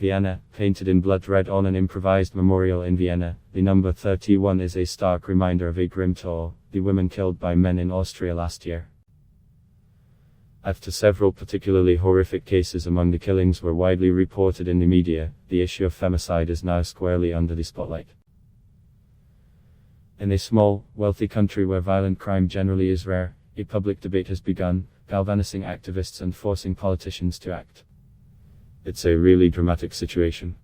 Vienna, painted in blood red on an improvised memorial in Vienna, the number 31 is a stark reminder of a grim toll, the women killed by men in Austria last year. After several particularly horrific cases among the killings were widely reported in the media, the issue of femicide is now squarely under the spotlight. In a small, wealthy country where violent crime generally is rare, a public debate has begun, galvanizing activists and forcing politicians to act. It's a really dramatic situation.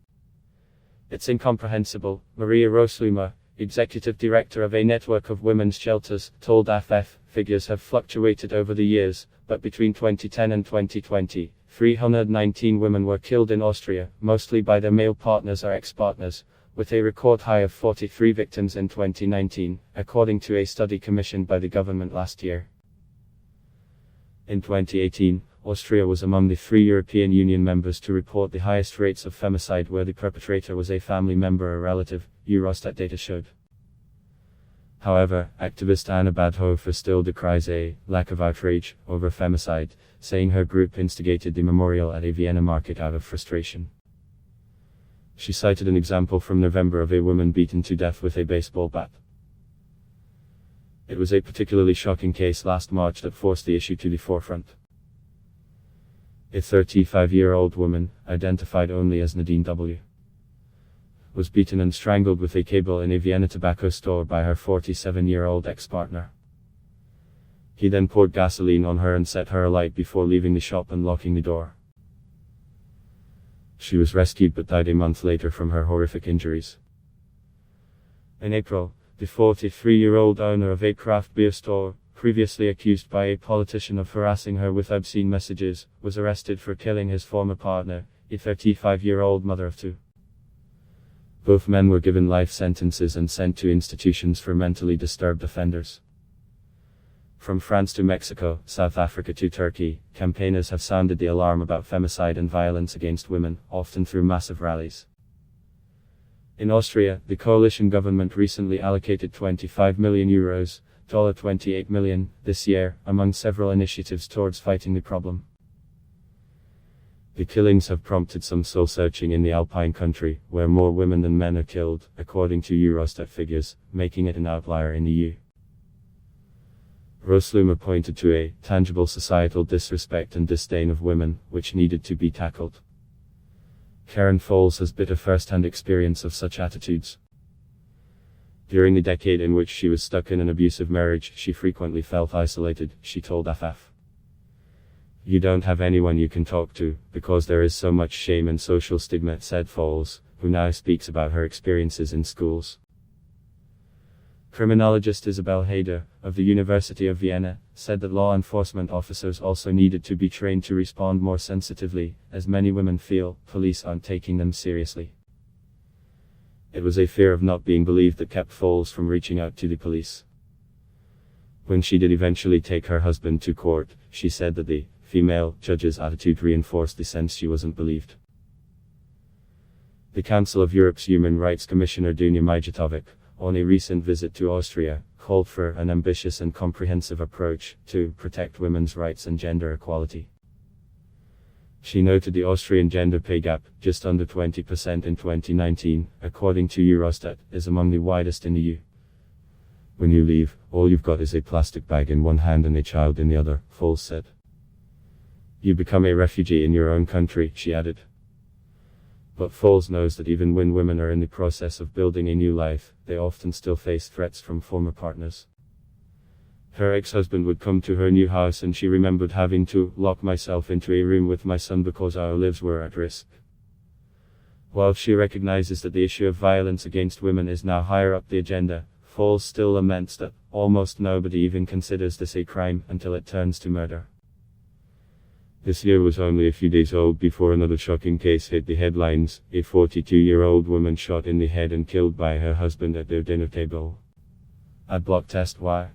It's incomprehensible, Maria Rosluma, executive director of a network of women's shelters, told AFF. Figures have fluctuated over the years, but between 2010 and 2020, 319 women were killed in Austria, mostly by their male partners or ex-partners, with a record high of 43 victims in 2019, according to a study commissioned by the government last year. In 2018, Austria was among the 3 European Union members to report the highest rates of femicide where the perpetrator was a family member or relative, Eurostat data showed. However, activist Anna Badhofer still decries a lack of outrage over femicide, saying her group instigated the memorial at a Vienna market out of frustration. She cited an example from November of a woman beaten to death with a baseball bat. It was a particularly shocking case last March that forced the issue to the forefront. A 35-year-old woman, identified only as Nadine W., was beaten and strangled with a cable in a Vienna tobacco store by her 47-year-old ex-partner. He then poured gasoline on her and set her alight before leaving the shop and locking the door. She was rescued but died a month later from her horrific injuries. In April, the 43-year-old owner of a craft beer store, previously accused by a politician of harassing her with obscene messages, was arrested for killing his former partner, a 35-year-old mother of 2. Both men were given life sentences and sent to institutions for mentally disturbed offenders. From France to Mexico, South Africa to Turkey, campaigners have sounded the alarm about femicide and violence against women, often through massive rallies. In Austria, the coalition government recently allocated €25 million, $28 million, this year, among several initiatives towards fighting the problem. The killings have prompted some soul-searching in the Alpine country, where more women than men are killed, according to Eurostat figures, making it an outlier in the EU. Rosluma pointed to a tangible societal disrespect and disdain of women, which needed to be tackled. Karen Foles has bitter first-hand experience of such attitudes. During the decade in which she was stuck in an abusive marriage, she frequently felt isolated, she told AFF. You don't have anyone you can talk to, because there is so much shame and social stigma, said Foles, who now speaks about her experiences in schools. Criminologist Isabel Hader, of the University of Vienna, said that law enforcement officers also needed to be trained to respond more sensitively, as many women feel police aren't taking them seriously. It was a fear of not being believed that kept Foles from reaching out to the police. When she did eventually take her husband to court, she said that the female judge's attitude reinforced the sense she wasn't believed. The Council of Europe's Human Rights Commissioner Dunja Mijatovic, on a recent visit to Austria, called for an ambitious and comprehensive approach to protect women's rights and gender equality. She noted the Austrian gender pay gap, just under 20% in 2019, according to Eurostat, is among the widest in the EU. When you leave, all you've got is a plastic bag in one hand and a child in the other, Foles said. You become a refugee in your own country, she added. But Foles knows that even when women are in the process of building a new life, they often still face threats from former partners. Her ex-husband would come to her new house and she remembered having to lock myself into a room with my son because our lives were at risk. While she recognizes that the issue of violence against women is now higher up the agenda, Foles still laments that almost nobody even considers this a crime until it turns to murder. This year was only a few days old before another shocking case hit the headlines, a 42-year-old woman shot in the head and killed by her husband at their dinner table. Ad block test why?